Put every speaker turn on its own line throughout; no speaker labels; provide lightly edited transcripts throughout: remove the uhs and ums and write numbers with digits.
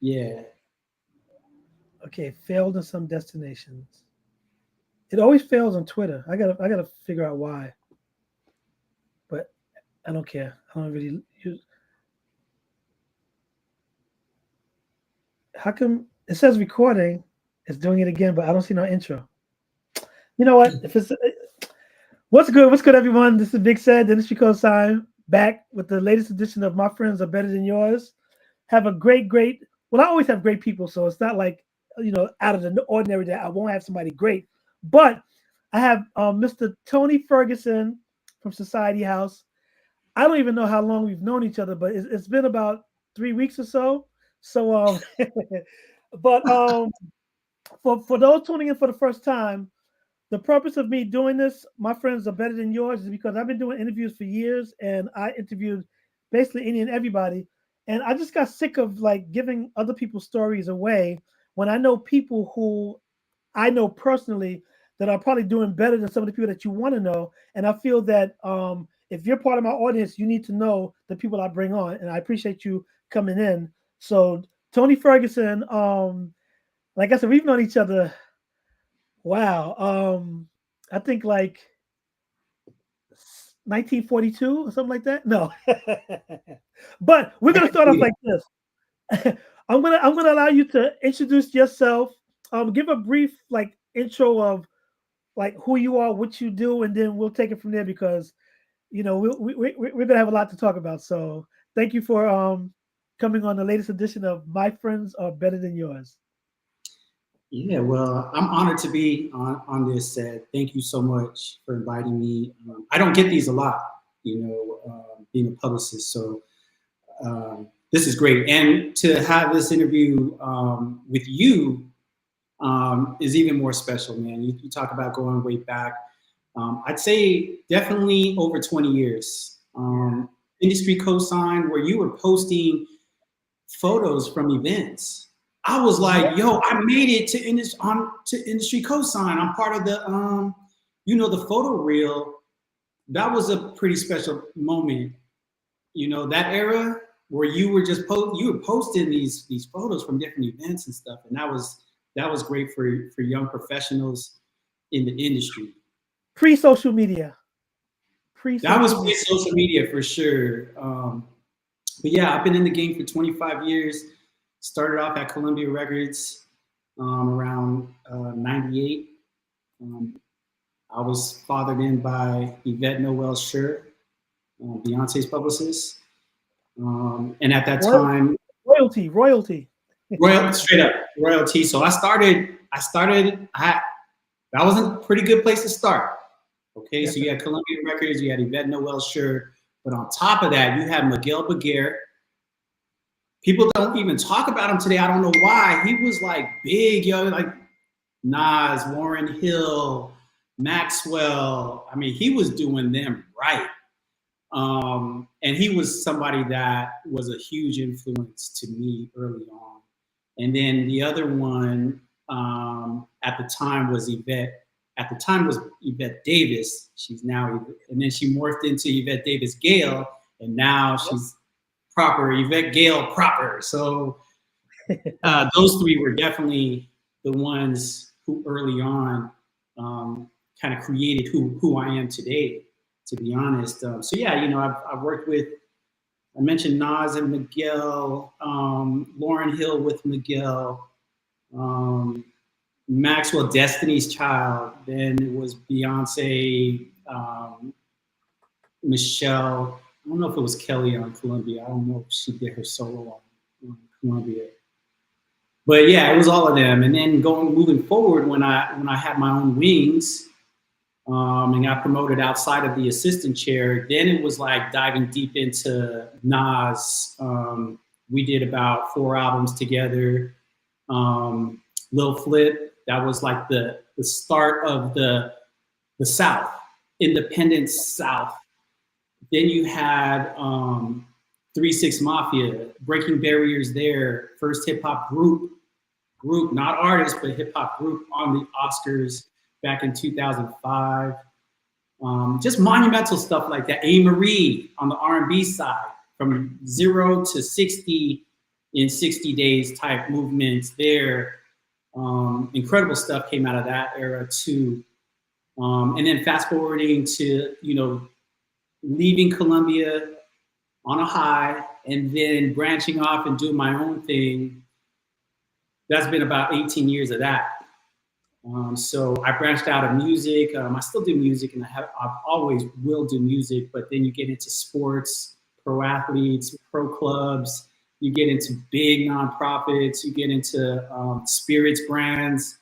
Yeah.
Okay, failed in some destinations. It always fails on Twitter. I gotta figure out why. But I don't care. I don't really use. How come it says recording? It's doing it again, but I don't see no intro. You know what? If it's what's good? What's good, everyone? This is BIGCED, the industry cosign, back with the latest edition of My Friends Are Better Than Yours. Have a great. Well, I always have great people, so it's not like out of the ordinary that I won't have somebody great. But I have Mr. Tony Ferguson from Society House. I don't even know how long we've known each other, but it's been about 3 weeks or so. So, but for those tuning in for the first time, the purpose of me doing this, My Friends Are Better Than Yours, is because I've been doing interviews for years, and I interviewed basically any and everybody, and I just got sick of like giving other people's stories away when I know people who I know personally that are probably doing better than some of the people that you want to know. And I feel that if you're part of my audience, you need to know the people I bring on. And I appreciate you coming in. So Tony Ferguson, like I said, we've known each other. Wow. I think like 1942 or something like that. No, but we're gonna start off like this. I'm gonna allow you to introduce yourself. Give a brief like intro of like who you are, what you do, and then we'll take it from there because we're gonna have a lot to talk about. So thank you for coming on the latest edition of My Friends Are Better Than Yours.
Yeah, well, I'm honored to be on this set. Thank you so much for inviting me. I don't get these a lot, being a publicist. So this is great. And to have this interview with you is even more special, man. You talk about going way back. I'd say definitely over 20 years. Industry cosign, where you were posting photos from events. I was like, yo, I made it to industry cosign. I'm part of the, the photo reel. That was a pretty special moment. That era where you were just you were posting these photos from different events and stuff, and that was great for young professionals in the industry.
Pre-social media.
That was pre-social media for sure. But yeah, I've been in the game for 25 years. Started off at Columbia Records around 98. I was fathered in by Yvette Noel Schur, Beyonce's publicist. And at that time...
Royalty.
Straight up, royalty. So that was a pretty good place to start. Okay, yeah. So you had Columbia Records, you had Yvette Noel Schur, but on top of that, you had Miguel Beguer. People don't even talk about him today. I don't know why. He was like big, like Nas, Lauryn Hill, Maxwell. I mean, he was doing them right. And he was somebody that was a huge influence to me early on. And then the other one at the time was Yvette. At the time was Yvette Davis. She's now, and then she morphed into Yvette Davis Gale, and now she's proper Yvette Gale proper. So those three were definitely the ones who early on kind of created who I am today, to be honest. So yeah, I've worked with, I mentioned Nas and Miguel, Lauryn Hill with Miguel, Maxwell, Destiny's Child. Then it was Beyonce, Michelle. I don't know if it was Kelly on Columbia. I don't know if she did her solo on Columbia. But yeah, it was all of them. And then moving forward, when I had my own wings and got promoted outside of the assistant chair, then it was like diving deep into Nas. We did about 4 albums together. Lil Flip, that was like the start of the South, independent South. Then you had 3-6 Mafia, breaking barriers there. First hip hop group, not artist, but hip hop group on the Oscars back in 2005. Just monumental stuff like that. Amerie on the R&B side, from 0 to 60 in 60 days type movements there. Incredible stuff came out of that era too. And then fast forwarding to, leaving Columbia on a high and then branching off and doing my own thing. That's been about 18 years of that. So I branched out of music. I still do music, and I've always will do music, but then you get into sports, pro athletes, pro clubs, you get into big nonprofits, you get into spirits brands,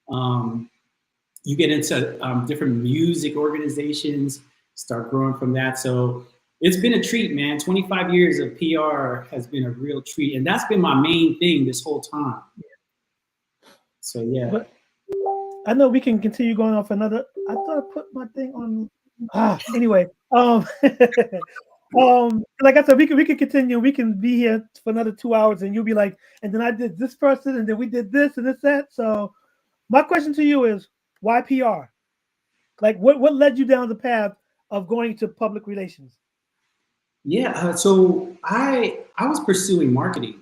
you get into different music organizations, start growing from that. So it's been a treat, man. 25 years of PR has been a real treat. And that's been my main thing this whole time. So, yeah.
But I know we can continue going off another. I thought I put my thing on. Anyway, like I said, we can continue. We can be here for another 2 hours, and you'll be like, and then I did this person, and then we did this and this that. So, my question to you is, why PR? Like, what led you down the path of going to public relations?
Yeah, so I was pursuing marketing,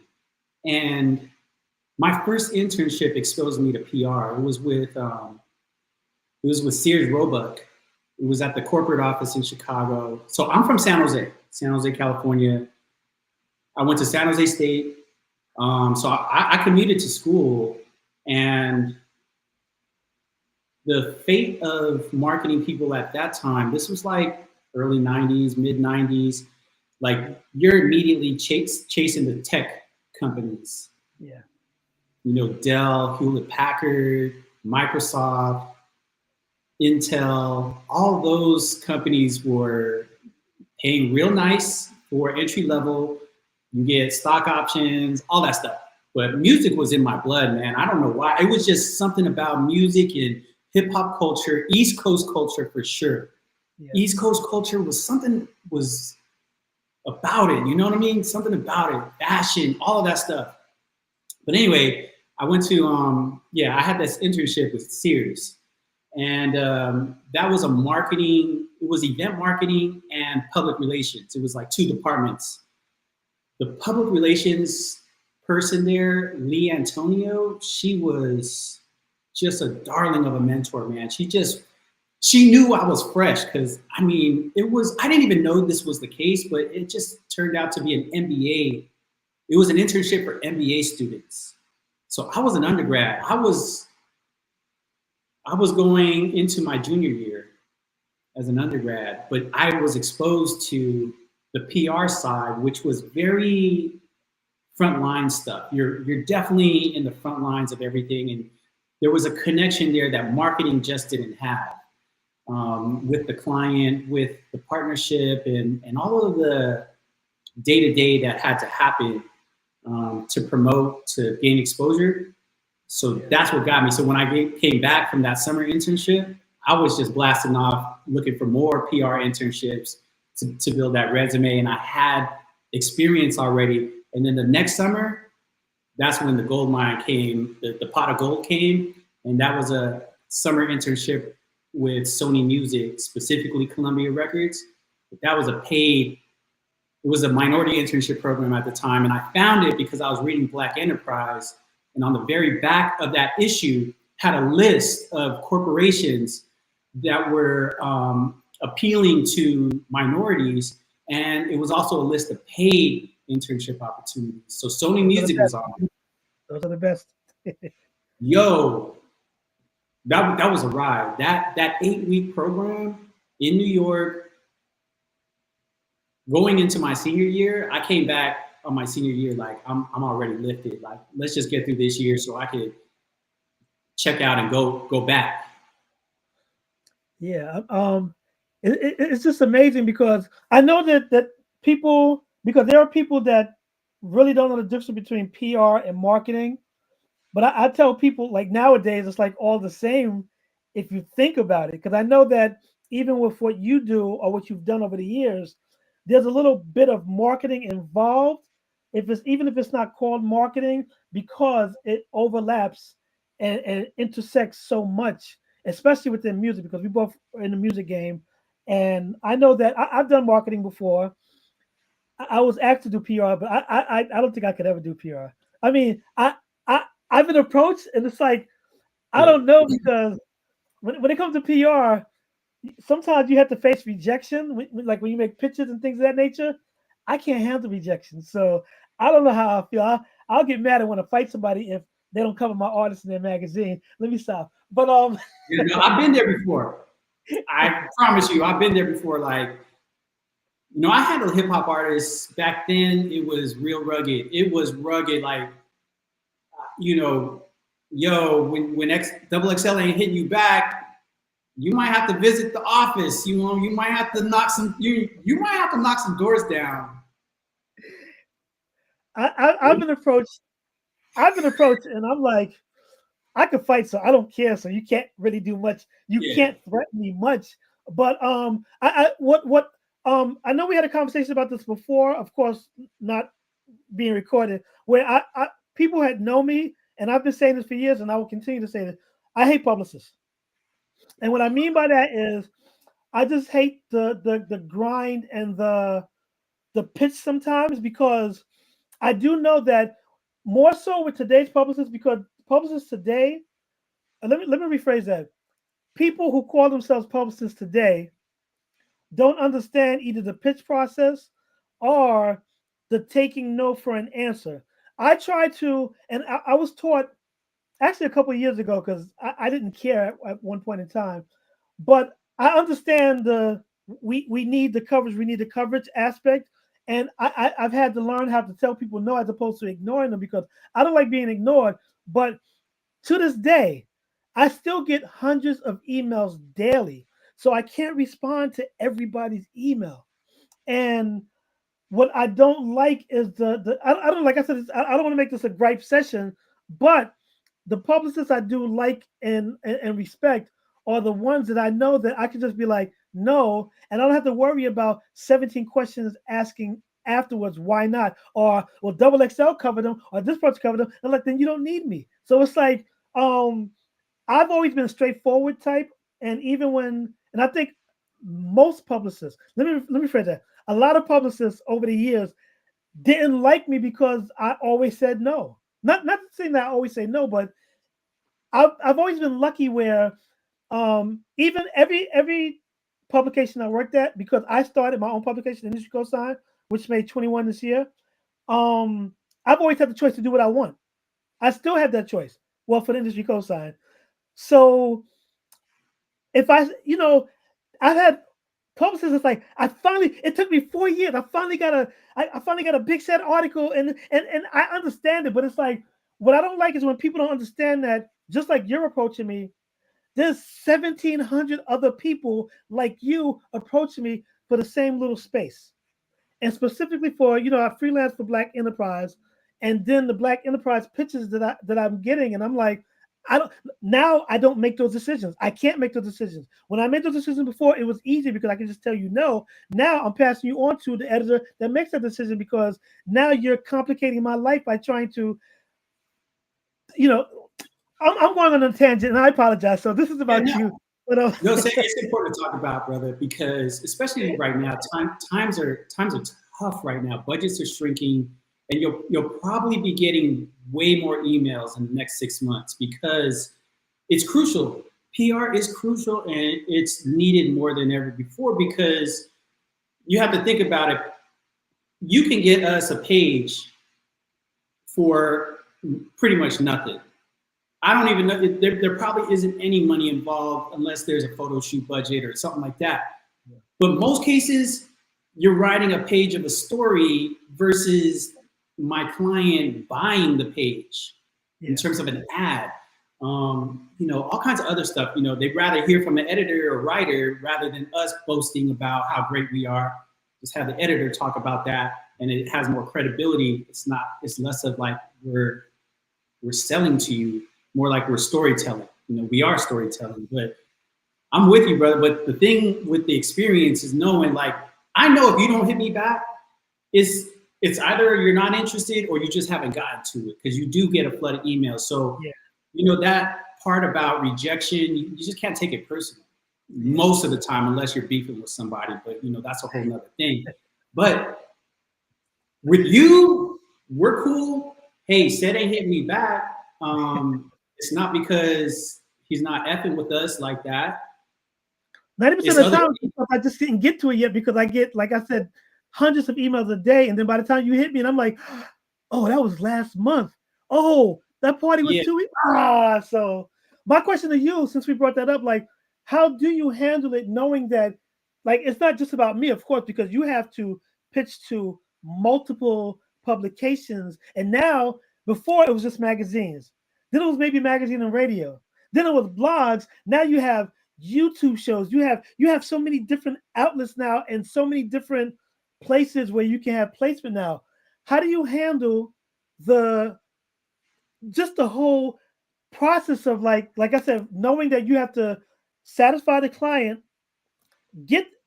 and my first internship exposed me to PR. It was with Sears Roebuck. It was at the corporate office in Chicago. So I'm from San Jose, California. I went to San Jose State. So I commuted to school, and the fate of marketing people at that time, this was like early 90s, mid 90s, like you're immediately chasing the tech companies.
Yeah.
Dell, Hewlett Packard, Microsoft, Intel, all those companies were paying real nice for entry level. You get stock options, all that stuff. But music was in my blood, man. I don't know why. It was just something about music and hip hop culture, East Coast culture for sure. Yeah. East Coast culture was about it. You know what I mean? Something about it, fashion, all of that stuff. But anyway, I went to, I had this internship with Sears. And that was it was event marketing and public relations. It was like two departments. The public relations person there, Lee Antonio, she was just a darling of a mentor, man. She knew I was fresh because, I didn't even know this was the case, but it just turned out to be an MBA. It was an internship for MBA students. So I was an undergrad. I was going into my junior year as an undergrad, but I was exposed to the PR side, which was very frontline stuff. You're definitely in the front lines of everything. And there was a connection there that marketing just didn't have with the client, with the partnership, and all of the day-to-day that had to happen to promote, to gain exposure. So that's what got me. So when I came back from that summer internship, I was just blasting off, looking for more PR internships to build that resume. And I had experience already. And then the next summer, that's when the gold mine came, the pot of gold came. And that was a summer internship with Sony Music, specifically Columbia Records. That was it was a minority internship program at the time. And I found it because I was reading Black Enterprise. And on the very back of that issue had a list of corporations that were appealing to minorities. And it was also a list of paid internship opportunities. So Sony Music was on it.
Those are the best.
Yo, that was a ride. That 8-week program in New York, going into my senior year, I came back on my senior year, like I'm already lifted. Like, let's just get through this year so I could check out and go back.
Yeah, it's just amazing because I know that people, because there are people that really don't know the difference between PR and marketing. But I tell people, like, nowadays it's like all the same if you think about it. Because I know that even with what you do or what you've done over the years, there's a little bit of marketing involved. Even if it's not called marketing, because it overlaps and intersects so much, especially within music, because we both are in the music game. And I know that I've done marketing before. I was asked to do PR, but I don't think I could ever do PR. I mean, I've been approached, and it's like I don't know, because when it comes to PR, sometimes you have to face rejection, like when you make pictures and things of that nature. I can't handle rejection, so I don't know how I feel. I'll get mad and want to fight somebody if they don't cover my artist in their magazine. Let me stop. But
You know, I've been there before. I promise you, I've been there before. Like, you know, I handled hip hop artists back then. It was real rugged. It was rugged. Like, you know, yo, when double XL ain't hitting you back, you might have to visit the office. You know, you might have to knock some doors down.
I've been approached. And I'm like, I could fight, so I don't care. So you can't really do much. You can't threaten me much. But I know we had a conversation about this before, of course, not being recorded, where I people had known me, and I've been saying this for years, and I will continue to say this. I hate publicists. And what I mean by that is I just hate the grind and the pitch sometimes, because I do know that more so with today's publicists, because publicists today, let me rephrase that. People who call themselves publicists today don't understand either the pitch process or the taking no for an answer. I tried to, and I was taught actually a couple of years ago, because I didn't care at one point in time, but I understand we need the coverage, we need the coverage aspect. And I've had to learn how to tell people no, as opposed to ignoring them, because I don't like being ignored. But to this day, I still get hundreds of emails daily. So I can't respond to everybody's email. And what I don't like is I don't, like I said, I don't want to make this a gripe session, but the publicists I do like and respect are the ones that I know that I can just be like, no, and I don't have to worry about 17 questions asking afterwards, why not? Or, well, double XL covered them, or this person covered them. And like, then you don't need me. So it's like, I've always been a straightforward type. And even when, and I think most publicists, let me phrase that. A lot of publicists over the years didn't like me because I always said no. Not saying that I always say no, but I've always been lucky where even every publication I worked at, because I started my own publication, Industry Cosign, which made 21 this year. I've always had the choice to do what I want. I still have that choice. Well, for the Industry Cosign. So if I've had publicists, it's like, it took me 4 years. I finally got a BIGCED article, and I understand it, but it's like, what I don't like is when people don't understand that, just like you're approaching me, there's 1,700 other people like you approaching me for the same little space. And specifically for, I freelance for Black Enterprise, and then the Black Enterprise pitches that I'm getting, and I'm like, I don't make those decisions. I can't make those decisions. When I made those decisions before, it was easy because I could just tell you no. Now I'm passing you on to the editor that makes that decision, because now you're complicating my life by trying to, I'm going on a tangent, and I apologize. So this is about you. But,
no, it's important to talk about, brother, because especially right now, times are tough right now. Budgets are shrinking, and you'll probably be getting way more emails in the next 6 months, because it's crucial. PR is crucial, and it's needed more than ever before, because you have to think about it. You can get us a page for pretty much nothing. I don't even know, there probably isn't any money involved unless there's a photo shoot budget or something like that. Yeah. But most cases, you're writing a page of a story versus my client buying the page in terms of an ad. All kinds of other stuff. They'd rather hear from an editor or writer rather than us boasting about how great we are. Just have the editor talk about that, and it has more credibility. It's less of like we're selling to you, more like we're storytelling. We are storytelling. But I'm with you, brother. But the thing with the experience is knowing, like, I know if you don't hit me back, it's either you're not interested or you just haven't gotten to it, because you do get a flood of emails. So, that part about rejection, you just can't take it personally most of the time, unless you're beefing with somebody. But, that's a whole nother thing. But With you, we're cool. Hey, said ain't hit me back. It's not because he's not effing with us like that.
90% of the time, I just didn't get to it yet because I get, like I said, hundreds of emails a day, and then by the time you hit me, and I'm like, oh, that was last month. Oh, that party was 2 weeks. So my question to you, since we brought that up, like, how do you handle it knowing that, like, it's not just about me, of course, because you have to pitch to multiple publications, and now before it was just magazines, then it was maybe magazine and radio, then it was blogs. Now you have YouTube shows. You have so many different outlets now, and so many different places where you can have placement now. How do you handle the whole process of like I said, knowing that you have to satisfy the client,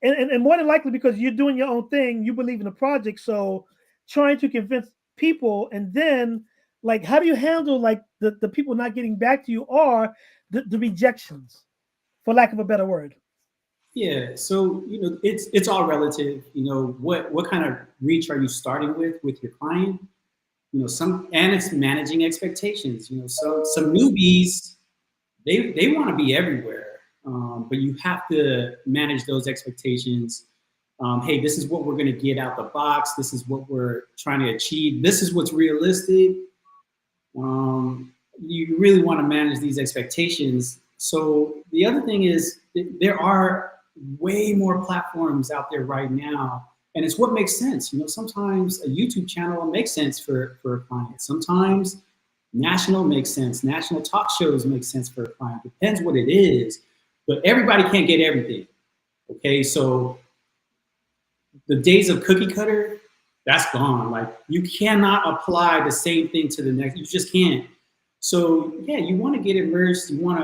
and more than likely because you're doing your own thing, you believe in the project, so trying to convince people, and then like how do you handle like the people not getting back to you or the rejections, for lack of a better word?
Yeah, so it's all relative. What kind of reach are you starting with your client? And it's managing expectations. Some newbies, they want to be everywhere, but you have to manage those expectations. Hey, this is what we're going to get out the box. This is what we're trying to achieve. This is what's realistic. You really want to manage these expectations. So the other thing is there are way more platforms out there right now, and it's what makes sense. Sometimes a YouTube channel makes sense for a client. Sometimes national makes sense. National talk shows make sense for a client. Depends what it is, but everybody can't get everything. Okay, so the days of cookie cutter, that's gone. Like, you cannot apply the same thing to the next. You just can't. So yeah, you want to get immersed. You want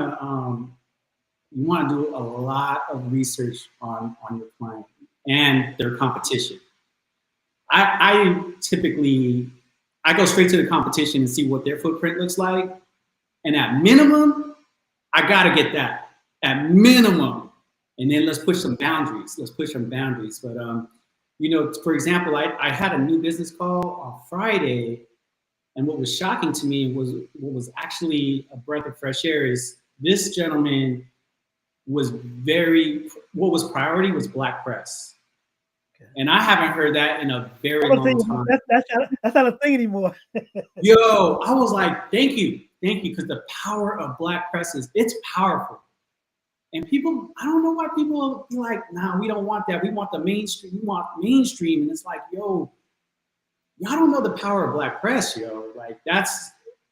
to do a lot of research on your client and their competition. I typically go straight to the competition and see what their footprint looks like, and at minimum, I gotta get that at minimum, and then let's push some boundaries. But for example, I had a new business call on Friday. And what was shocking to me was what was actually a breath of fresh air is this gentleman what was priority was Black press. Okay. And I haven't heard that in a very long time.
That's not a thing anymore.
Yo, I was like, thank you, because the power of Black press it's powerful. And people, I don't know why people be like, nah, we don't want that. We want the mainstream. We want mainstream. And it's like, yo, y'all don't know the power of Black press, yo. Like,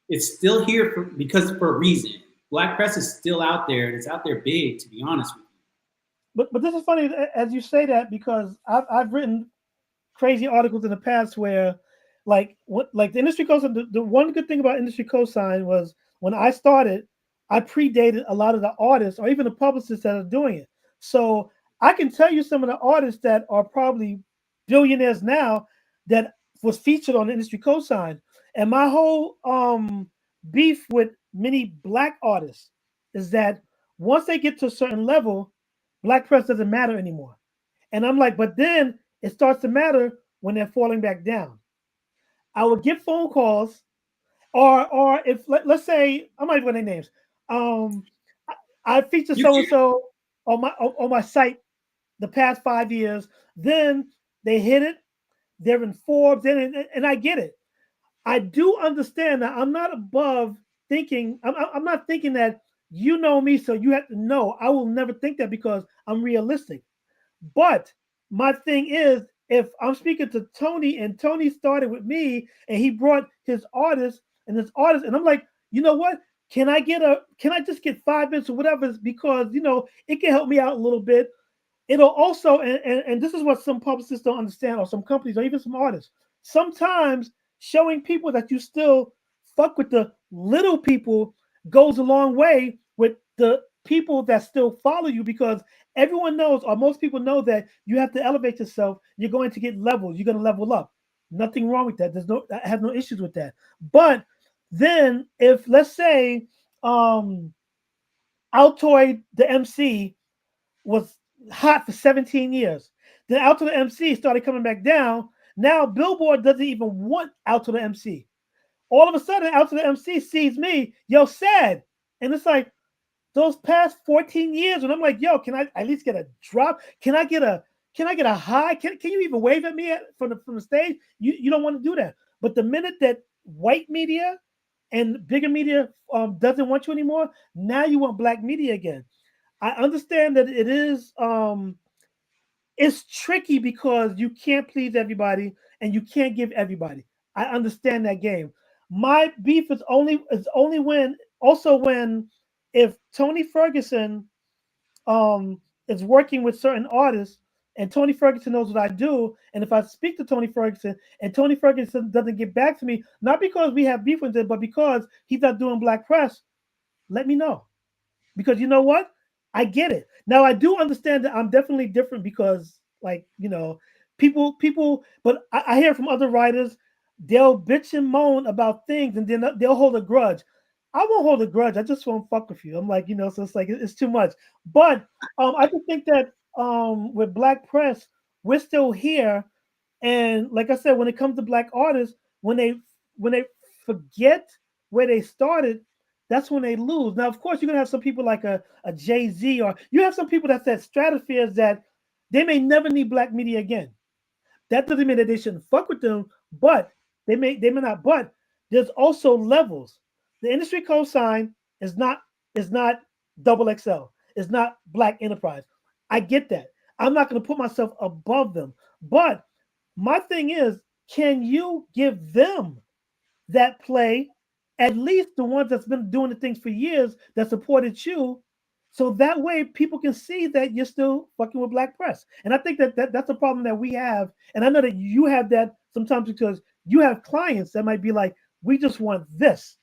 it's still here for a reason. Black press is still out there, and it's out there big, to be honest with you.
But this is funny as you say that, because I've written crazy articles in the past where, like the industry cosign. The one good thing about industry cosign was when I started, I predated a lot of the artists or even the publicists that are doing it. So I can tell you some of the artists that are probably billionaires now that was featured on the industry cosign. And my whole beef with many Black artists is that once they get to a certain level, Black press doesn't matter anymore. And I'm like, but then it starts to matter when they're falling back down. I would get phone calls, or if let's say, I'm not even gonna name names. I featured so-and-so on my site the past 5 years. Then they hit it. They're in Forbes, and I get it. I do understand that I'm not above thinking. I'm not thinking that you know me, so you have to know. I will never think that because I'm realistic. But my thing is, if I'm speaking to Tony and Tony started with me and he brought his artist, and I'm like, you know what? Can I just get 5 minutes or whatever? Because it can help me out a little bit. It'll also, and this is what some publicists don't understand, or some companies, or even some artists. Sometimes showing people that you still fuck with the little people goes a long way with the people that still follow you, because everyone knows, or most people know, that you have to elevate yourself. You're going to get levels. You're going to level up. Nothing wrong with that. I have no issues with that. But then if, let's say, Altoid the MC was hot for 17 years. Then Altoid the MC started coming back down. Now Billboard doesn't even want Out to the MC. All of a sudden, Out to the MC sees me, yo, sad. And it's like, those past 14 years, and I'm like, yo, can I at least get a drop? Can I get a high? Can you even wave at me from the stage? You don't want to do that. But the minute that white media and bigger media doesn't want you anymore, now you want black media again. I understand that it is it's tricky because you can't please everybody and you can't give everybody. I understand that game. My beef is only when if Tony Ferguson is working with certain artists and Tony Ferguson knows what I do, and if I speak to Tony Ferguson and Tony Ferguson doesn't get back to me, not because we have beef with him, but because he's not doing black press, let me know. Because you know what? I get it. Now I do understand that I'm definitely different because, like, you know, people, but I hear from other writers, they'll bitch and moan about things and then they'll hold a grudge. I won't hold a grudge. I just won't fuck with you. I'm like, you know, so it's like, it's too much. But I just think that with black press, we're still here. And like I said, when it comes to black artists, when they forget where they started, that's when they lose. Now, of course, you're going to have some people like a Jay-Z, or you have some people that said stratospheres that they may never need black media again. That doesn't mean that they shouldn't fuck with them, but they may not. But there's also levels. The industry cosign is not double XL. It's not black enterprise. I get that. I'm not going to put myself above them. But my thing is, can you give them that play, at least the ones that's been doing the things for years that supported you, so that way people can see that you're still fucking with black press. And I think that's a problem that we have. And I know that you have that sometimes because you have clients that might be like, we just want this.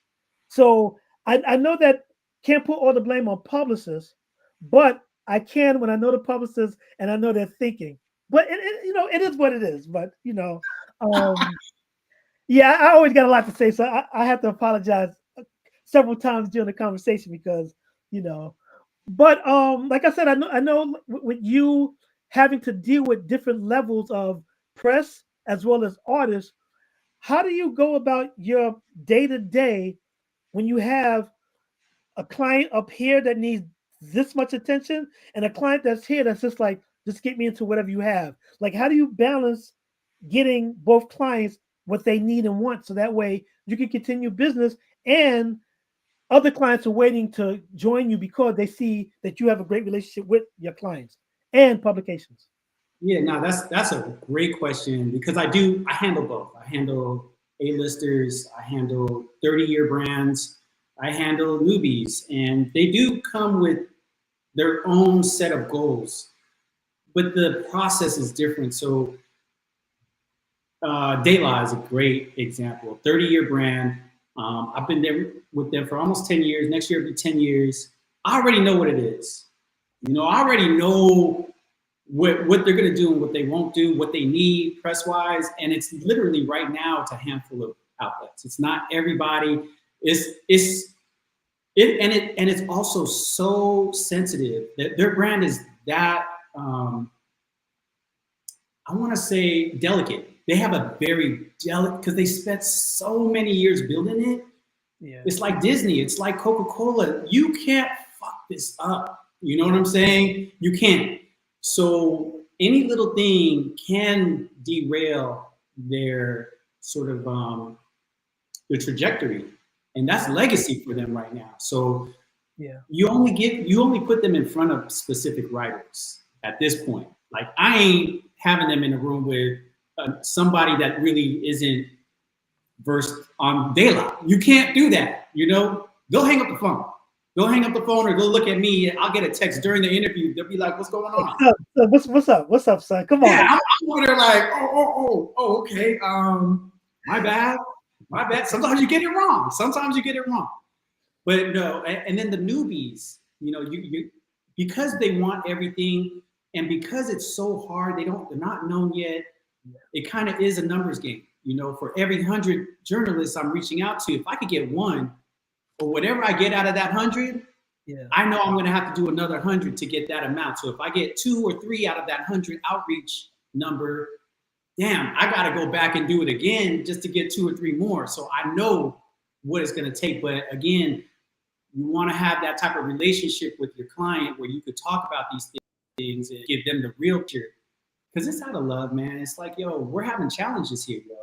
So I know that can't put all the blame on publicists, but I can when I know the publicists and I know they're thinking. But it is what it is. But yeah, I always got a lot to say, so I have to apologize several times during the conversation because But like I said, I know with you having to deal with different levels of press as well as artists, how do you go about your day-to-day when you have a client up here that needs this much attention and a client that's here that's just like, just get me into whatever you have? Like, how do you balance getting both clients what they need and want so that way you can continue business and other clients are waiting to join you because they see that you have a great relationship with your clients and publications?
Yeah, no, that's a great question because I handle both. I handle A-listers, I handle 30-year brands, I handle newbies, and they do come with their own set of goals, but the process is different. So Dayla is a great example, 30-year brand. I've been there with them for almost 10 years. Next year will be 10 years. I already know what it is. I already know what they're going to do and what they won't do, what they need press-wise. And it's literally right now, it's a handful of outlets. It's not everybody. It's also so sensitive that their brand is that, I want to say delicate. They have a very delicate, because they spent so many years building it.
Yeah.
It's like Disney. It's like Coca-Cola. You can't fuck this up. You know what I'm saying? You can't. So any little thing can derail their sort of the trajectory, and that's legacy for them right now. So
yeah, you
only put them in front of specific writers at this point. Like, I ain't having them in a room with somebody that really isn't versed on Dayla. You can't do that. Go hang up the phone. Go hang up the phone or go look at me. I'll get a text during the interview. They'll be like, what's going on?
What's up? What's up, son? Come on.
Yeah, I'm over there like, oh, okay. My bad. Sometimes you get it wrong. But no, and then the newbies, you because they want everything and because it's so hard, they're not known yet. It kind of is a numbers game. For every 100 journalists I'm reaching out to, if I could get one, or whatever I get out of that 100, I know I'm going to have to do another 100 to get that amount. So if I get 2 or 3 out of that 100 outreach number, damn, I got to go back and do it again just to get 2 or 3 more. So I know what it's going to take. But again, you want to have that type of relationship with your client where you could talk about these things and give them the real picture. Because it's out of love, man. It's like, yo, we're having challenges here, yo.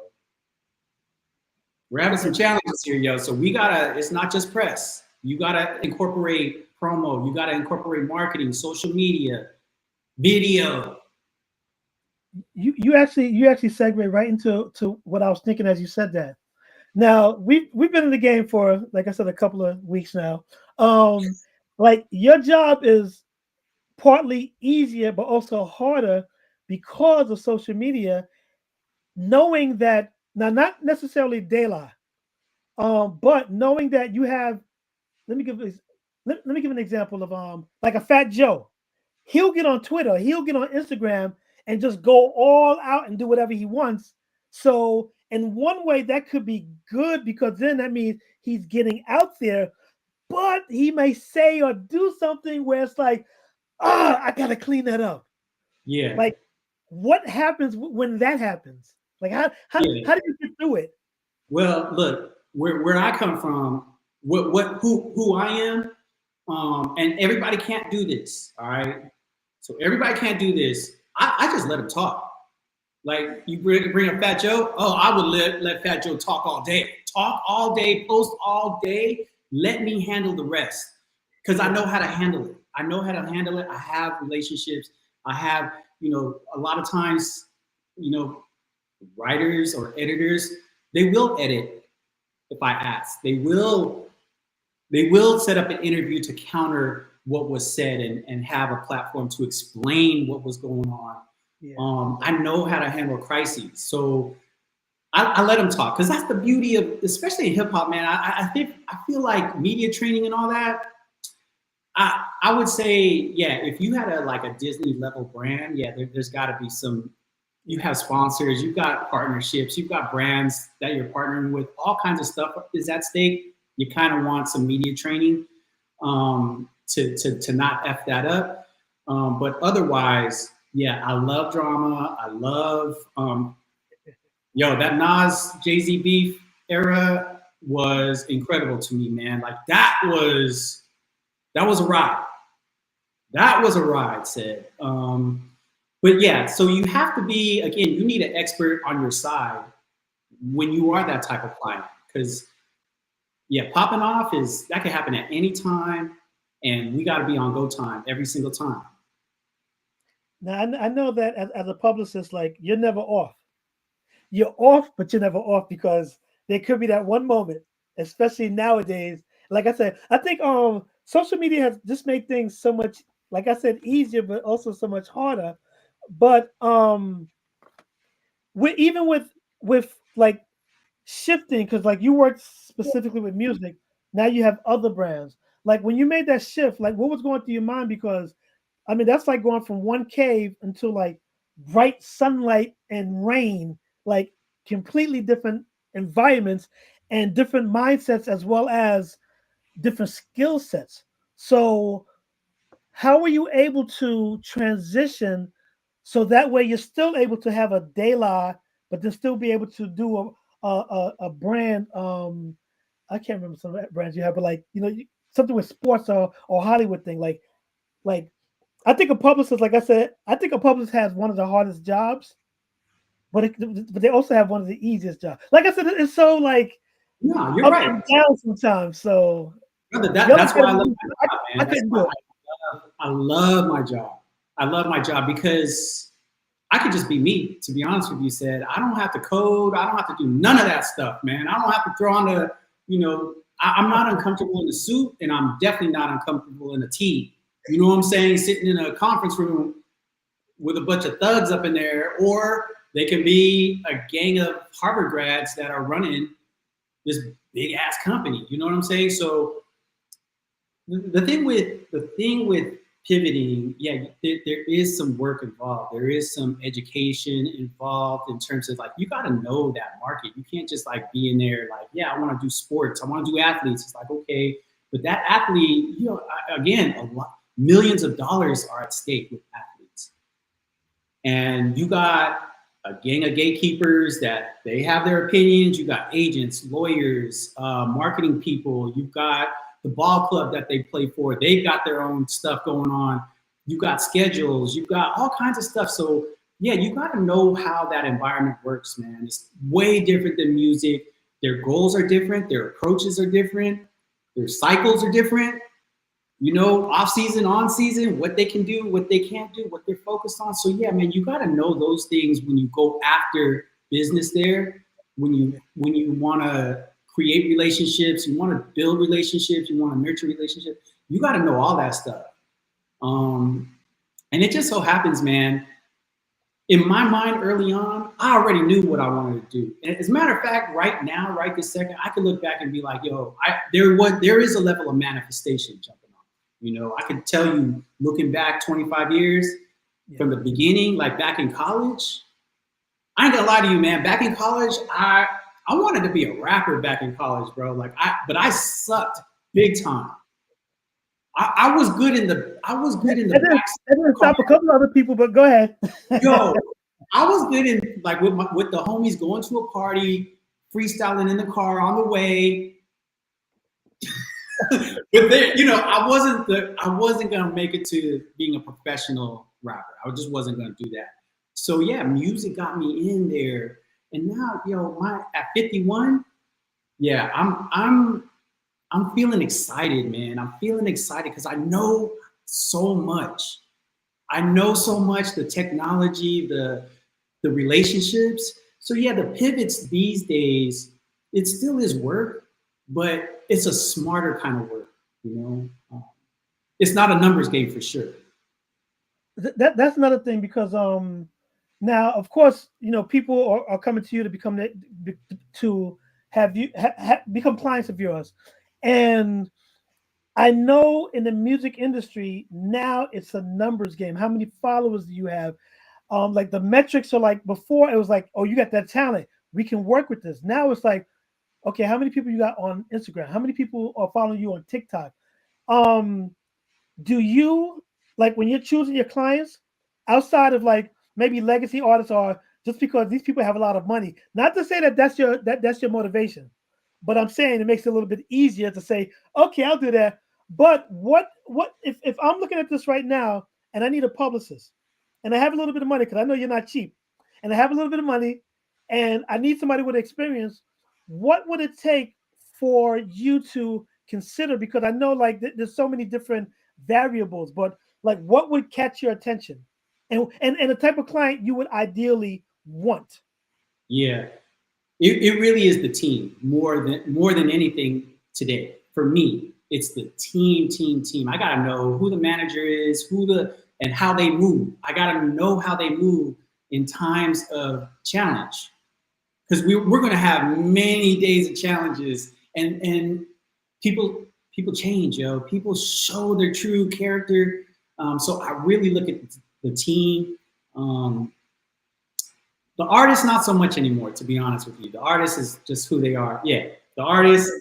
We're having some challenges here, yo. So we gotta, it's not just press. You gotta incorporate promo. You gotta incorporate marketing, social media, video.
You actually segue right into what I was thinking as you said that. Now we've been in the game for, like I said, a couple of weeks now. Like your job is partly easier, but also harder because of social media. Knowing that now, not necessarily daylight, but knowing that you have. Let me give an example of like a Fat Joe. He'll get on Twitter, he'll get on Instagram, and just go all out and do whatever he wants. So in one way, that could be good because then that means he's getting out there, but he may say or do something where it's like, I gotta clean that up.
Yeah.
Like, what happens when that happens? Like, how do you get through it?
Well, look, where I come from, who I am, and everybody can't do this, all right? So everybody can't do this. I just let them talk. Like, you bring up Fat Joe, I would let Fat Joe talk all day. Talk all day, post all day, let me handle the rest. Because I know how to handle it. I know how to handle it. I have relationships. I have, a lot of times, writers or editors, they will edit if I ask. They will set up an interview to counter what was said and have a platform to explain what was going on. Yeah. I know how to handle crises. So I let them talk because that's the beauty of, especially in hip hop, man. I feel like media training and all that, I would say, yeah, if you had a Disney level brand, yeah, there's got to be some. You have sponsors, you've got partnerships, you've got brands that you're partnering with. All kinds of stuff is at stake. You kind of want some media training to not F that up. But otherwise, yeah, I love drama. I love that Nas Jay-Z beef era was incredible to me, man. Like that was a ride. That was a ride, said. But yeah, so you have to be, again, you need an expert on your side when you are that type of client. Because yeah, popping off that can happen at any time, and we got to be on go time every single time.
Now I know that as a publicist, like you're never off. You're off, but you're never off because there could be that one moment, especially nowadays. Like I said, I think social media has just made things so much, like I said, easier, but also so much harder. But even with like shifting, because like you work specifically with music, now you have other brands. Like when you made that shift, like what was going through your mind? Because I mean, that's like going from one cave until like bright sunlight and rain, like completely different environments and different mindsets as well as different skill sets. So how were you able to transition so that way you're still able to have a daylight, but then still be able to do a brand? I can't remember some of the brands you have, but like something with sports or Hollywood thing. Like I think a publicist, like I said, I think a publicist has one of the hardest jobs, but they also have one of the easiest jobs. Like I said, it's so like
no, you're right.
And down sometimes. So
brother, that's why I love my job, man.
I couldn't do it.
I love my job. I love my job because I could just be me, to be honest with you, said. I don't have to code. I don't have to do none of that stuff, man. I don't have to throw on I'm not uncomfortable in a suit, and I'm definitely not uncomfortable in a tee. You know what I'm saying? Sitting in a conference room with a bunch of thugs up in there, or they can be a gang of Harvard grads that are running this big ass company. You know what I'm saying? So the thing with pivoting, yeah, there is some work involved. There is some education involved in terms of like, you got to know that market. You can't just like be in there like, yeah, I want to do sports. I want to do athletes. It's like, okay, but that athlete, again, millions of dollars are at stake with athletes. And you got a gang of gatekeepers that they have their opinions. You got agents, lawyers, marketing people. You've got the ball club that they play for. They've got their own stuff going on. You got schedules. You've got all kinds of stuff. So yeah, you got to know how that environment works, man. It's way different than music. Their goals are different. Their approaches are different. Their cycles are different. You know, off season, on season, what they can do, what they can't do, what they're focused on. So yeah, man, you got to know those things when you go after business there. When you want to create relationships, you want to build relationships, you want to nurture relationships. You got to know all that stuff. And it just so happens, man, in my mind early on, I already knew what I wanted to do. And as a matter of fact, right now, right this second, I can look back and be like, yo, there is a level of manifestation jumping on. You know, I could tell you, looking back 25 years from the beginning, like back in college, I ain't gonna lie to you, man. Back in college, I wanted to be a rapper back in college, bro. But I sucked big time. I was good in the back.
I didn't stop a couple other people, but go ahead.
Yo, I was good in like with the homies going to a party, freestyling in the car on the way. But then, you know, I wasn't gonna make it to being a professional rapper. I just wasn't gonna do that. So yeah, music got me in there, and now, yo, at 51, yeah, I'm feeling excited, man. I'm feeling excited because I know so much. I know so much, the technology, the relationships. So yeah, the pivots these days, it still is work, but it's a smarter kind of work, you know? It's not a numbers game for sure.
That's another thing, because now, of course, you know, people are coming to you to become become clients of yours. And I know in the music industry now it's a numbers game. How many followers do you have? Like the metrics are like, before it was like, oh, you got that talent, we can work with this. Now it's like, okay, how many people you got on Instagram? How many people are following you on TikTok? Do you, like, when you're choosing your clients, outside of like maybe legacy artists, or just because these people have a lot of money? Not to say that that's your motivation, but I'm saying it makes it a little bit easier to say, okay, I'll do that. But what if I'm looking at this right now and I need a publicist and I have a little bit of money, because I know you're not cheap, and I have a little bit of money and I need somebody with experience, what would it take for you to consider? Because I know like there's so many different variables, but like what would catch your attention, and the type of client you would ideally want?
Yeah. It really is the team more than anything today. For me, it's the team. I gotta know who the manager is, and how they move. I gotta know how they move in times of challenge, because we're gonna have many days of challenges, and people change, yo. People show their true character. So I really look at the team. The artist, not so much anymore, to be honest with you. The artist is just who they are. Yeah, the artist,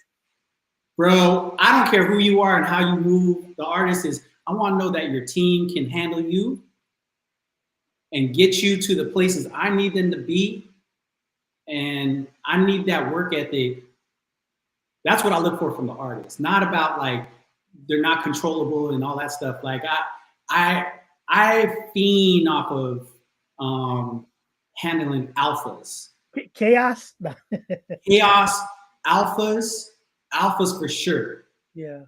bro, I don't care who you are and how you move. The artist is, I want to know that your team can handle you and get you to the places I need them to be. And I need that work ethic. That's what I look for from the artist. Not about like, they're not controllable and all that stuff. Like I fiend off of, handling alphas.
Chaos?
Chaos, alphas for sure.
Yeah.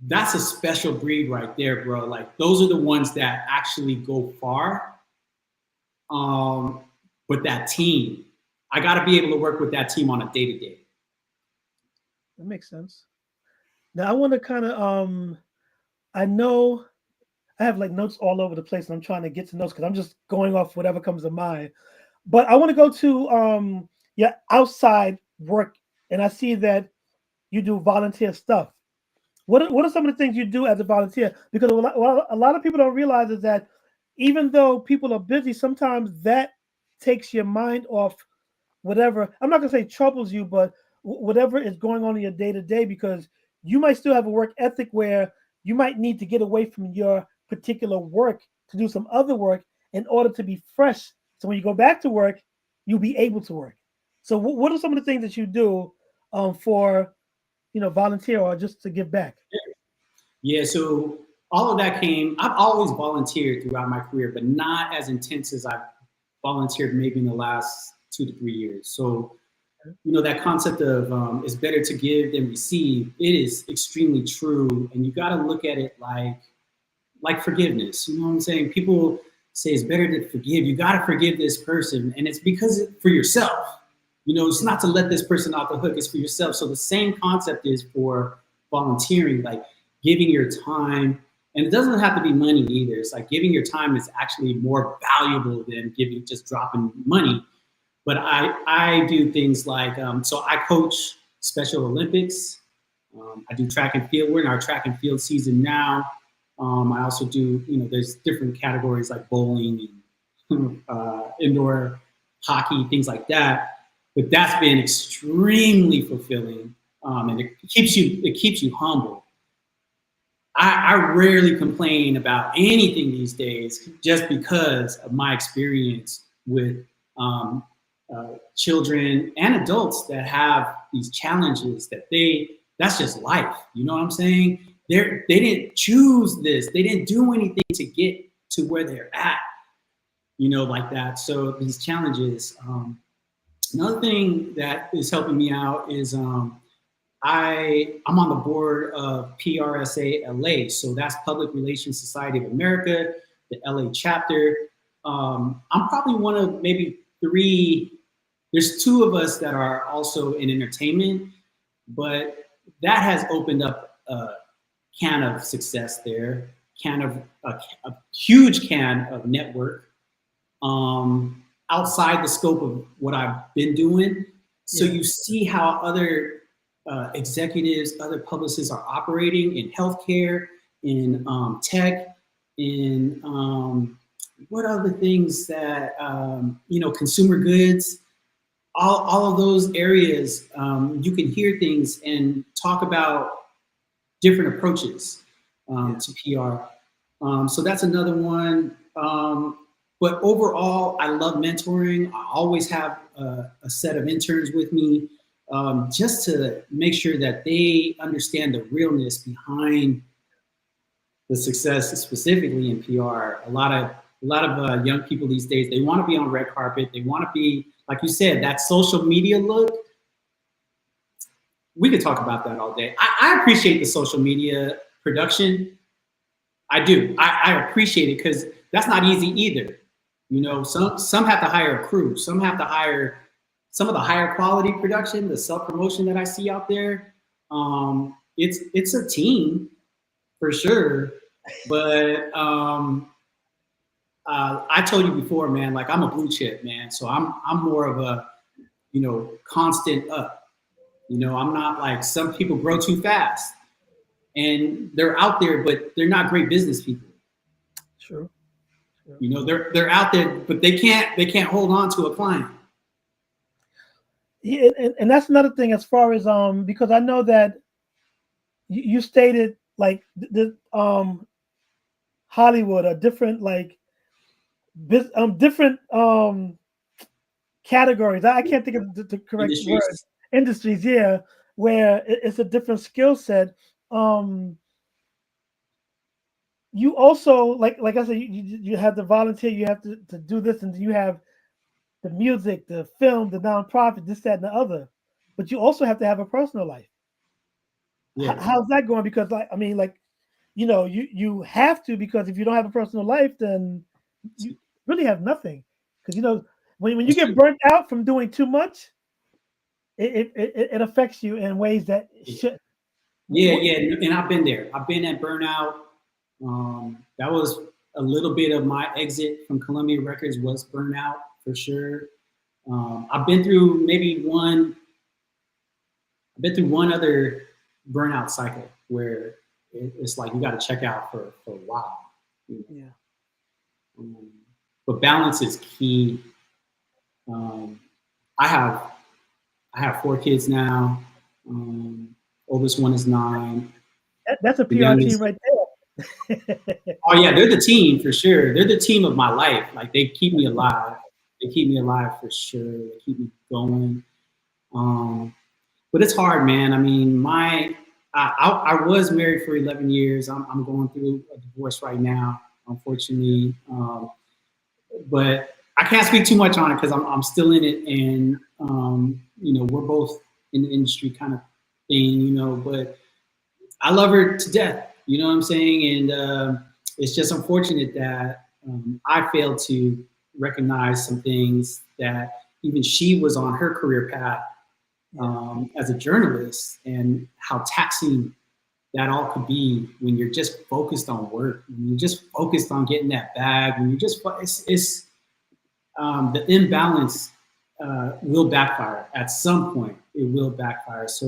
That's a special breed right there, bro. Like those are the ones that actually go far. But that team, I gotta be able to work with that team on a day-to-day.
That makes sense. Now I want to kind of, I know I have like notes all over the place, and I'm trying to get to notes because I'm just going off whatever comes to mind. But I want to go to your outside work, and I see that you do volunteer stuff. What are some of the things you do as a volunteer? Because a lot of people don't realize is that even though people are busy, sometimes that takes your mind off whatever, I'm not gonna say troubles you, but whatever is going on in your day-to-day, because you might still have a work ethic where you might need to get away from your particular work to do some other work in order to be fresh So when you go back to work, you'll be able to work. So what are some of the things that you do for, volunteer or just to give back?
Yeah, so all of that I've always volunteered throughout my career, but not as intense as I've volunteered maybe in the last 2 to 3 years. So, that concept of it's better to give than receive, it is extremely true. And you got to look at it like forgiveness. You know what I'm saying? People say it's better to forgive. You got to forgive this person. And it's because for yourself. It's not to let this person off the hook. It's for yourself. So the same concept is for volunteering, like giving your time. And it doesn't have to be money either. It's like giving your time is actually more valuable than just dropping money. But I do things like, so I coach Special Olympics. I do track and field. We're in our track and field season now. I also do, there's different categories like bowling and indoor hockey, things like that. But that's been extremely fulfilling, and it keeps you humble. I rarely complain about anything these days, just because of my experience with children and adults that have these challenges. That's just life. You know what I'm saying? They didn't choose this. They didn't do anything to get to where they're at. Like that. So these challenges. Another thing that is helping me out is I'm on the board of PRSA LA, so that's Public Relations Society of America, the LA chapter. I'm probably one of maybe 3. There's 2 of us that are also in entertainment, but that has opened up a can of success there, a huge can of network. Outside the scope of what I've been doing. So you see how other executives, other publicists are operating in healthcare, in tech, in what other things that, consumer goods, all of those areas, you can hear things and talk about different approaches to PR. So that's another one. But overall, I love mentoring. I always have a set of interns with me, just to make sure that they understand the realness behind the success, specifically in PR. A lot of young people these days, they want to be on red carpet. They want to be, like you said, that social media look. We could talk about that all day. I appreciate the social media production. I do. I appreciate it because that's not easy either. Some have to hire a crew. Some have to hire some of the higher quality production, the self-promotion that I see out there. It's a team for sure. But I told you before, man, like I'm a blue chip, man. So I'm more of a, constant up. I'm not like some people grow too fast and they're out there, but they're not great business people.
Sure.
They're out there, but they can't hold on to a client.
Yeah, and that's another thing as far as because I know that you stated like the Hollywood or different like different categories. I can't think of the correct word. Industries, yeah, where it's a different skill set. You also, like I said, you have to volunteer, you have to do this, and you have the music, the film, the nonprofit, this, that, and the other. But you also have to have a personal life. Yeah. How's that going? Because you have to, because if you don't have a personal life, then you really have nothing. Because when you get burnt out from doing too much, it affects you in ways that should.
Yeah, and I've been there. I've been at Burnout. That was a little bit of my exit from Columbia Records, was Burnout for sure. I've been through one other burnout cycle where it's like you got to check out for a while.
Yeah.
But balance is key. I have 4 kids now. Oldest one is 9.
That's a PR team right there.
Oh yeah, they're the team for sure. They're the team of my life. Like they keep me alive. They keep me alive for sure. They keep me going. But it's hard, man. I mean, I was married for 11 years. I'm going through a divorce right now, unfortunately. But I can't speak too much on it because I'm still in it, and you know, we're both in the industry kind of thing, you know. But I love her to death, you know what I'm saying? And it's just unfortunate that I failed to recognize some things that even she was on her career path as a journalist, and how taxing that all could be when you're just focused on work, when you're just focused on getting that bag, when you're just, it's the imbalance will backfire at some point. It will backfire. So,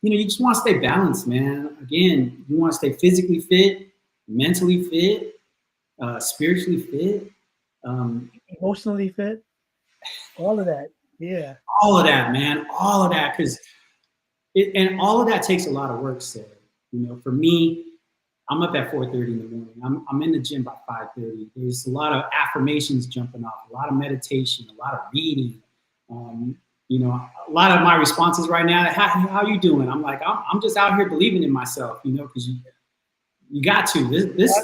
you know, you just want to stay balanced, man. Again, you want to stay physically fit, mentally fit, spiritually fit,
emotionally fit, all of that. Yeah.
All of that, man. All of that. And all of that takes a lot of work, Sid. You know, for me, I'm up at 4:30 in the morning. I'm in the gym by 5:30. There's a lot of affirmations jumping off, a lot of meditation, a lot of reading. You know, a lot of my responses right now, how you doing? I'm like, I'm just out here believing in myself, you know, because you got to. This,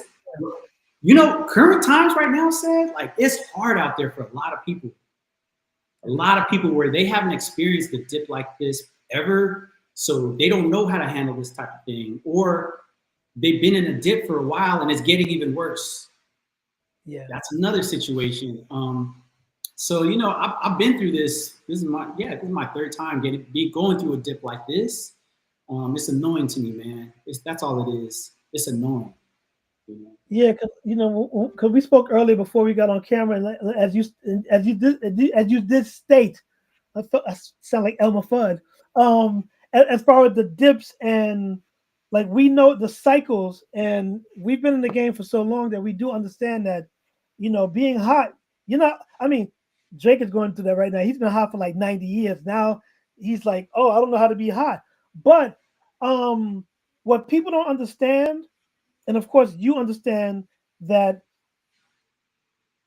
you know, current times right now, Sid, like, it's hard out there for a lot of people. A lot of people where they haven't experienced a dip like this ever, so they don't know how to handle this type of thing, or they've been in a dip for a while and it's getting even worse.
Yeah,
that's another situation. So, you know, I've been through this. This is my third time going through a dip like this. It's annoying to me, man. That's all it is. It's annoying. You know?
Yeah, because we spoke earlier before we got on camera, and as you did state, I sound like Elmer Fudd. As far as the dips, and like, we know the cycles, and we've been in the game for so long that we do understand that, you know, being hot. You know, I mean, Drake is going through that right now. He's been hot for like 90 years now. He's like, oh, I don't know how to be hot. But what people don't understand. And of course, you understand that,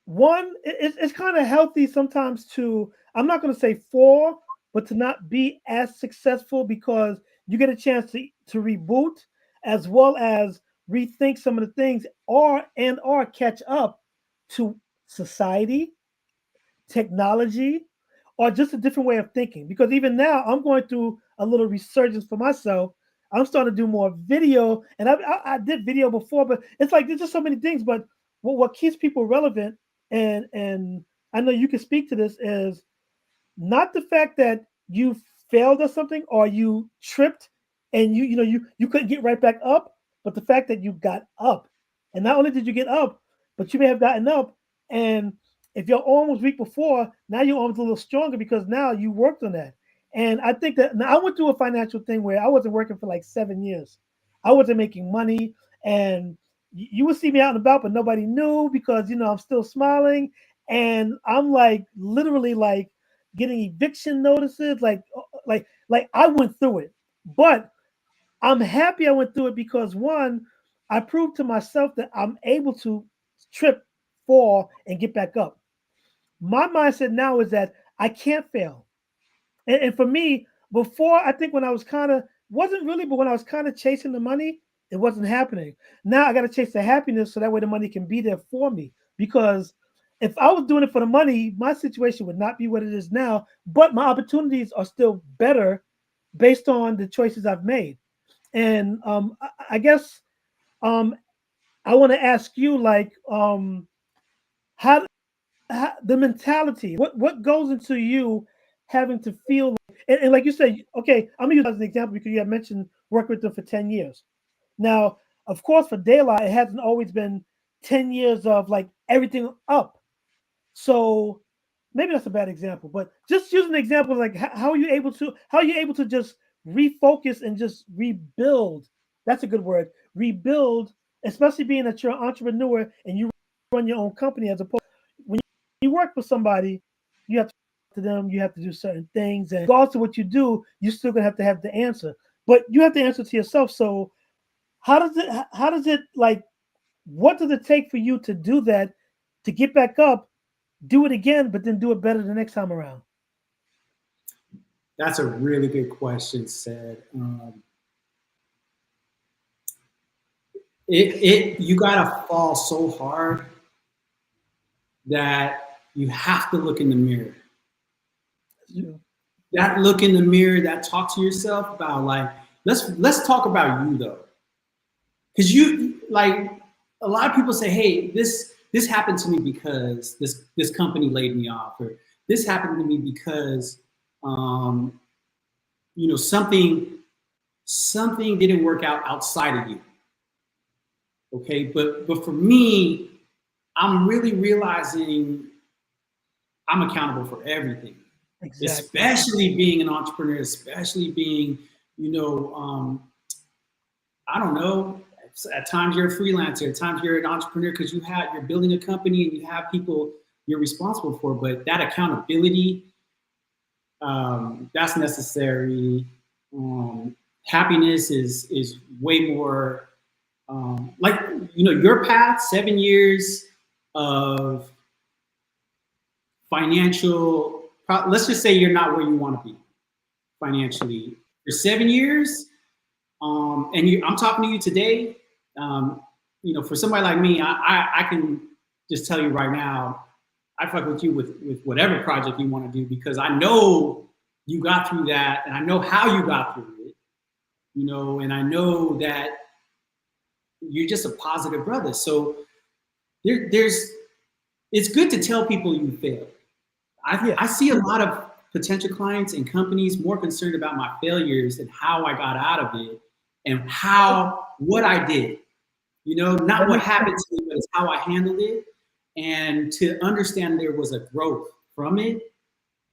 one, it's kind of healthy sometimes to, I'm not going to say fall, but to not be as successful, because you get a chance to reboot, as well as rethink some of the things, or catch up to society, technology, or just a different way of thinking. Because even now, I'm going through a little resurgence for myself. I'm starting to do more video, and I did video before, but it's like there's just so many things. But what keeps people relevant, and I know you can speak to this, is not the fact that you failed or something, or you tripped and you couldn't get right back up, but the fact that you got up. And not only did you get up, but you may have gotten up, and if your arm was weak before, now your arm's a little stronger because now you worked on that. And I think that now I went through a financial thing where I wasn't working for like 7 years. I wasn't making money, and you would see me out and about, but nobody knew because, I'm still smiling, and I'm like literally like getting eviction notices, like I went through it. But I'm happy I went through it because, one, I proved to myself that I'm able to trip, fall, and get back up. My mindset now is that I can't fail. And for me, before, I think when I was wasn't really, but when I was kind of chasing the money, it wasn't happening. Now I got to chase the happiness so that way the money can be there for me. Because if I was doing it for the money, my situation would not be what it is now, but my opportunities are still better based on the choices I've made. And I guess I want to ask you, like, how the mentality, what goes into you having to feel like, and like you said, okay, I'm gonna use that as an example because you have mentioned work with them for 10 years. Now, of course, for Daylight, it hasn't always been 10 years of like everything up. So maybe that's a bad example, but just using an example, like how are you able to just refocus and just rebuild? That's a good word, rebuild, especially being that you're an entrepreneur and you run your own company, as opposed when you work for somebody, you have to talk to them, you have to do certain things, and regardless of what you do, you're still gonna have to have the answer. But you have to answer to yourself. So how does it like, what does it take for you to do that, to get back up do it again, but then do it better the next time around?
That's a really good question, Sid. You gotta fall so hard that you have to look in the mirror. That look in the mirror, that talk to yourself about, like, let's talk about you though, because you, like, a lot of people say, hey, this happened to me because this company laid me off, or this happened to me because you know, something didn't work out outside of you. Okay, but for me, I'm really realizing I'm accountable for everything. Exactly. Especially being an entrepreneur, especially being, you know, I don't know, at times you're a freelancer, at times you're an entrepreneur because you're building a company and you have people you're responsible for, but that accountability, that's necessary. Happiness is way more, like, you know, your path, 7 years of financial, let's just say you're not where you want to be financially for 7 years. And I'm talking to you today. You know, for somebody like me, I can just tell you right now, I fuck with you with whatever project you want to do, because I know you got through that, and I know how you got through it, you know, and I know that you're just a positive brother. So it's good to tell people you failed. I see a lot of potential clients and companies more concerned about my failures and how I got out of it and what I did. You know, not what happened to me, but it's how I handled it. And to understand there was a growth from it.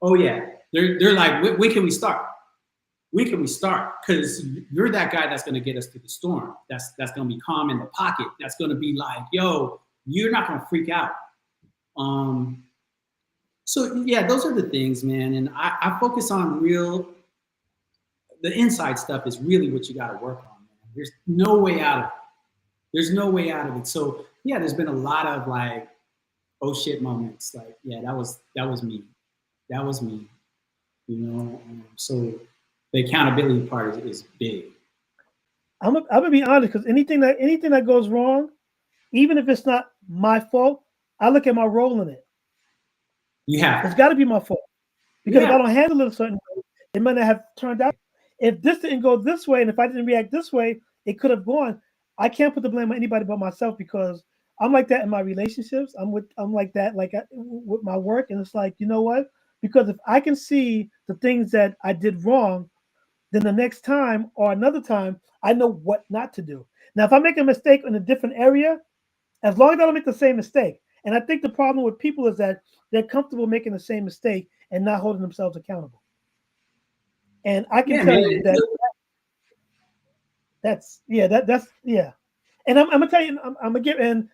Oh yeah, they're like, when can we start? When can we start? Because you're that guy that's going to get us through the storm. That's going to be calm in the pocket. That's going to be like, yo, you're not going to freak out. So yeah, those are the things, man. And I focus on the inside stuff is really what you got to work on, man. There's no way out of it. There's no way out of it. So yeah, there's been a lot of like, oh shit moments. Like, yeah, that was me. That was me. You know, so the accountability part is big.
I'm gonna be honest, because anything that goes wrong, even if it's not my fault, I look at my role in it.
Yeah,
it's got to be my fault, because if I don't handle it a certain way, it might not have turned out. If this didn't go this way, and if I didn't react this way, it could have gone. I can't put the blame on anybody but myself, because I'm like that in my relationships. I'm like that, like with my work, and it's like, you know what? Because if I can see the things that I did wrong, then the next time or another time, I know what not to do. Now, if I make a mistake in a different area, as long as I don't make the same mistake, and I think the problem with people is that they're comfortable making the same mistake and not holding themselves accountable. And I can tell you that that's. And I'm gonna tell you, I'm gonna give, and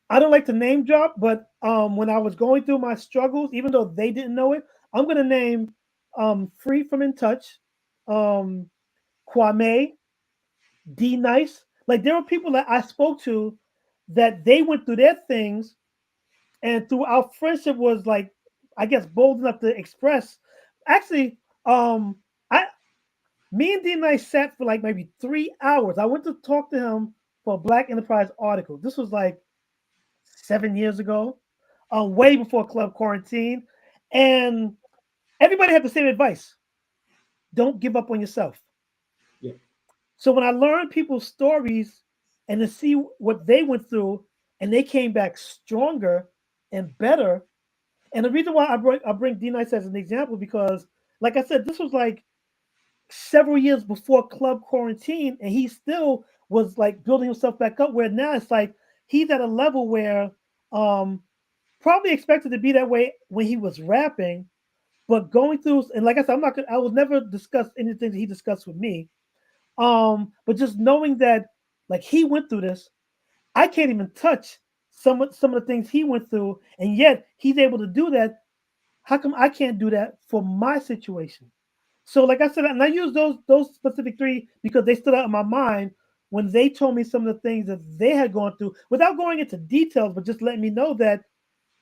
I don't like to name drop, but when I was going through my struggles, even though they didn't know it, I'm gonna name Free from In Touch, Kwame, D Nice. Like, there were people that I spoke to that they went through their things, and through our friendship was like, I guess, bold enough to express. Actually, me and D Nice sat for like maybe 3 hours. I went to talk to him for a Black Enterprise article. This was like 7 years ago, way before Club Quarantine, and everybody had the same advice: don't give up on yourself.
Yeah.
So when I learned people's stories and to see what they went through, and they came back stronger and better, and the reason why I bring D Nice as an example, because, like I said, this was like several years before Club Quarantine, and he still was like building himself back up. Where now it's like he's at a level where probably expected to be that way when he was rapping, but going through, and like I said, I will never discuss anything that he discussed with me. But just knowing that, like, he went through this, I can't even touch some of the things he went through, and yet he's able to do that. How come I can't do that for my situation? So, like I said, and I use those specific three because they stood out in my mind when they told me some of the things that they had gone through, without going into details, but just letting me know that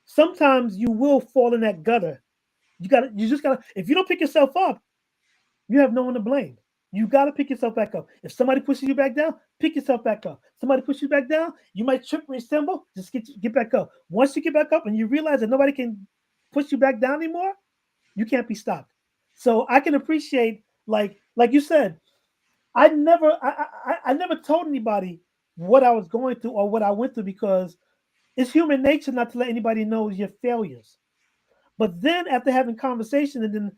sometimes you will fall in that gutter. You just gotta, if you don't pick yourself up, you have no one to blame. You got to pick yourself back up. If somebody pushes you back down, pick yourself back up. Somebody pushes you back down, you might trip and stumble. Just get back up. Once you get back up and you realize that nobody can push you back down anymore, you can't be stopped. So I can appreciate, like you said, I never told anybody what I was going through or what I went through, because it's human nature not to let anybody know your failures. But then after having conversation and then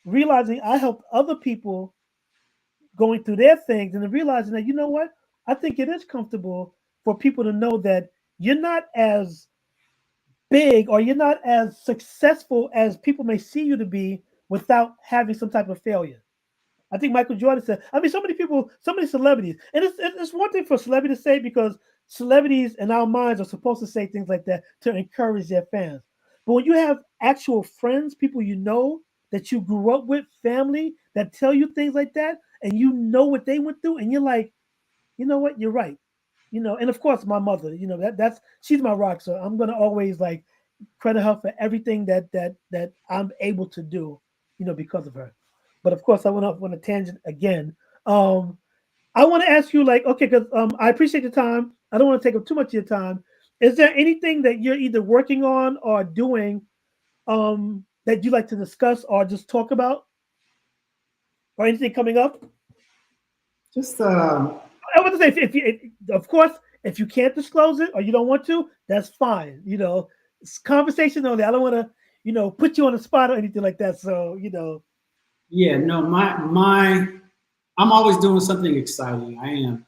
realizing I helped other people going through their things, and then realizing that, you know what, I think it is comfortable for people to know that you're not as big or you're not as successful as people may see you to be without having some type of failure. I think Michael Jordan said, I mean, so many people, so many celebrities, and it's one thing for a celebrity to say, because celebrities in our minds are supposed to say things like that to encourage their fans. But when you have actual friends, people you know, that you grew up with, family, that tell you things like that, and you know what they went through, and you're like, you know what, you're right. And of course my mother, that's she's my rock. So I'm gonna always like credit her for everything that I'm able to do, because of her. But of course I went off on a tangent again. I want to ask you, like, okay, because I appreciate the time. I don't want to take up too much of your time. Is there anything that you're either working on or doing that you like to discuss or just talk about, or anything coming up?
Just
I want to say, of course, if you can't disclose it or you don't want to, that's fine. It's conversation only. I don't want to, put you on the spot or anything like that. So,
yeah, no, my I'm always doing something exciting. I am.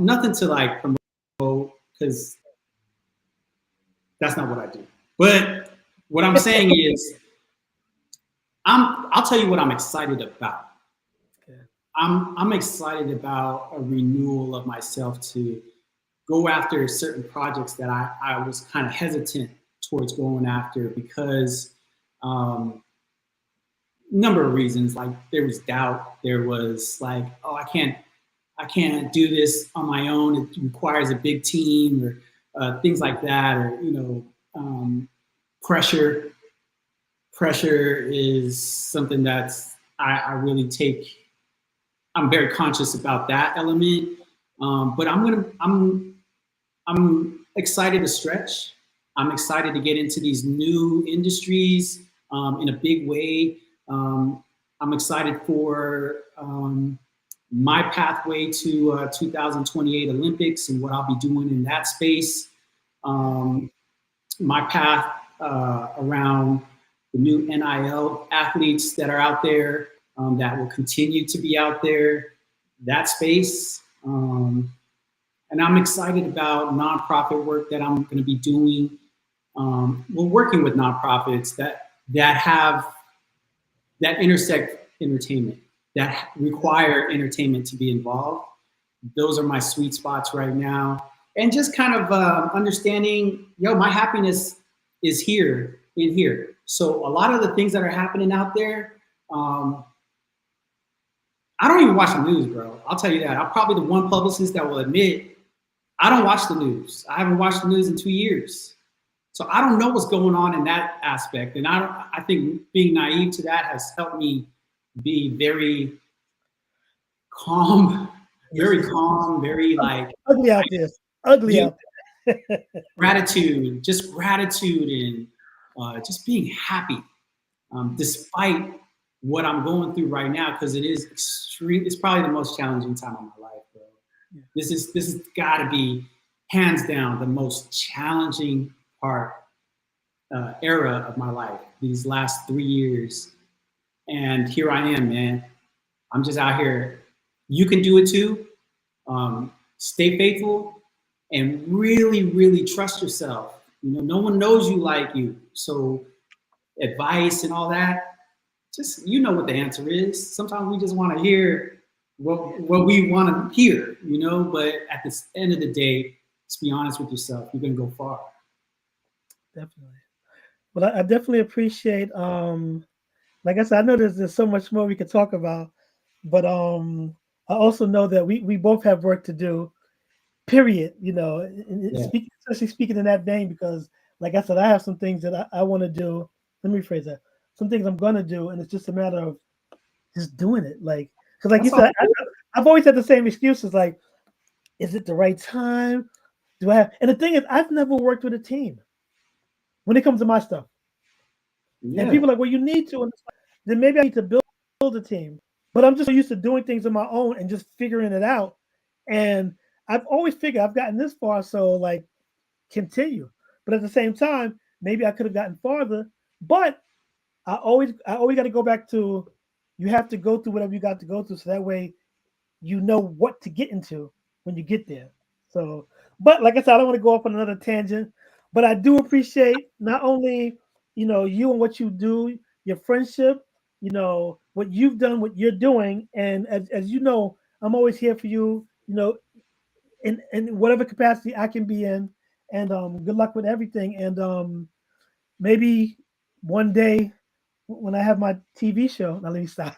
Nothing to like promote, because that's not what I do. But what I'm saying is, I'll tell you what I'm excited about.
Okay.
I'm excited about a renewal of myself to go after certain projects that I was kind of hesitant towards going after, because number of reasons. Like, there was doubt. There was like, oh, I can't do this on my own. It requires a big team, or things like that, or pressure. Pressure is something that's I really take. I'm very conscious about that element. But I'm excited to stretch. I'm excited to get into these new industries in a big way. I'm excited for my pathway to 2028 Olympics and what I'll be doing in that space. My path around the new NIL athletes that are out there, that will continue to be out there, that space. And I'm excited about nonprofit work that I'm going to be doing. We're working with nonprofits that intersect entertainment, that require entertainment to be involved. Those are my sweet spots right now. And just kind of understanding, my happiness is here, in here. So a lot of the things that are happening out there, I don't even watch the news, bro. I'll tell you that. I'm probably the one publicist that will admit I don't watch the news. I haven't watched the news in 2 years. So I don't know what's going on in that aspect. And I think being naive to that has helped me be very calm, very like
ugly out there. Ugly out there.
gratitude and just being happy, despite what I'm going through right now, because it is extreme. It's probably the most challenging time of my life, bro. Yeah. This has got to be hands down the most challenging era of my life, these last 3 years. And here I am, man. I'm just out here. You can do it too. Stay faithful and really, really trust yourself. No one knows you like you. So advice and all that, just, what the answer is. Sometimes we just want to hear what we want to hear, but at the end of the day, just be honest with yourself. You're going to go far.
Definitely. Well, I definitely appreciate, like I said, I know there's so much more we could talk about, but I also know that we both have work to do, period,
Yeah.
especially speaking in that vein, because like I said, I have some things that I want to do. Let me rephrase that. Some things I'm gonna do, and it's just a matter of just doing it. Like, because like you said, I've always had the same excuses. Like, is it the right time? Do I have? And the thing is, I've never worked with a team when it comes to my stuff.
Yeah.
And people are like, well, you need to. And then maybe I need to build a team. But I'm just so used to doing things on my own and just figuring it out. And I've always figured I've gotten this far, so like continue. But at the same time, maybe I could have gotten farther. But I always got to go back to you have to go through whatever you got to go through, so that way you know what to get into when you get there. So, but like I said, I don't want to go off on another tangent. But I do appreciate not only you and what you do, your friendship, what you've done, what you're doing, and as you know, I'm always here for you. In whatever capacity I can be in, and good luck with everything. And maybe one day when I have my TV show, now let me stop.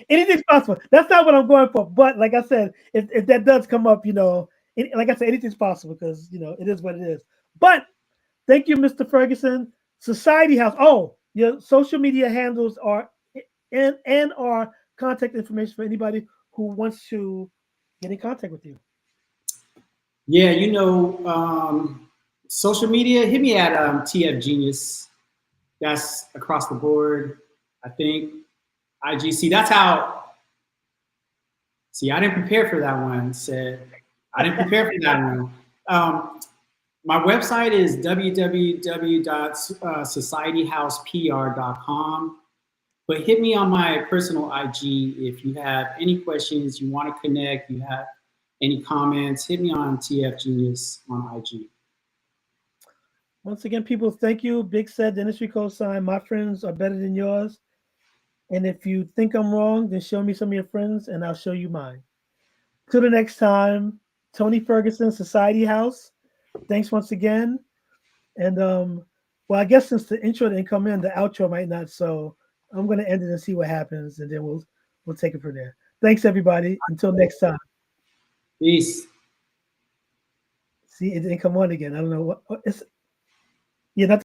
Anything's possible. That's not what I'm going for. But like I said, if that does come up, like I said, anything's possible because it is what it is. But thank you, Mr. Ferguson. Society House. Oh, your social media handles are and our contact information for anybody who wants to get in contact with you.
Yeah, social media. Hit me at TF Genius. That's across the board. I think IGC. That's how. See, I didn't prepare for that one. I didn't prepare for that one. My website is www.societyhousepr.com. But hit me on my personal IG if you have any questions, you want to connect, you have any comments, hit me on TF Genius on IG.
Once again, people, thank you. BIGCED, the industry cosign. My friends are better than yours. And if you think I'm wrong, then show me some of your friends and I'll show you mine. Till the next time, Tony Ferguson, Society House. Thanks once again. And well, I guess since the intro didn't come in, the outro might not. So I'm going to end it and see what happens, and then we'll take it from there. Thanks, everybody. Until next time.
Peace.
See, it didn't come on again. I don't know what. Yeah, that's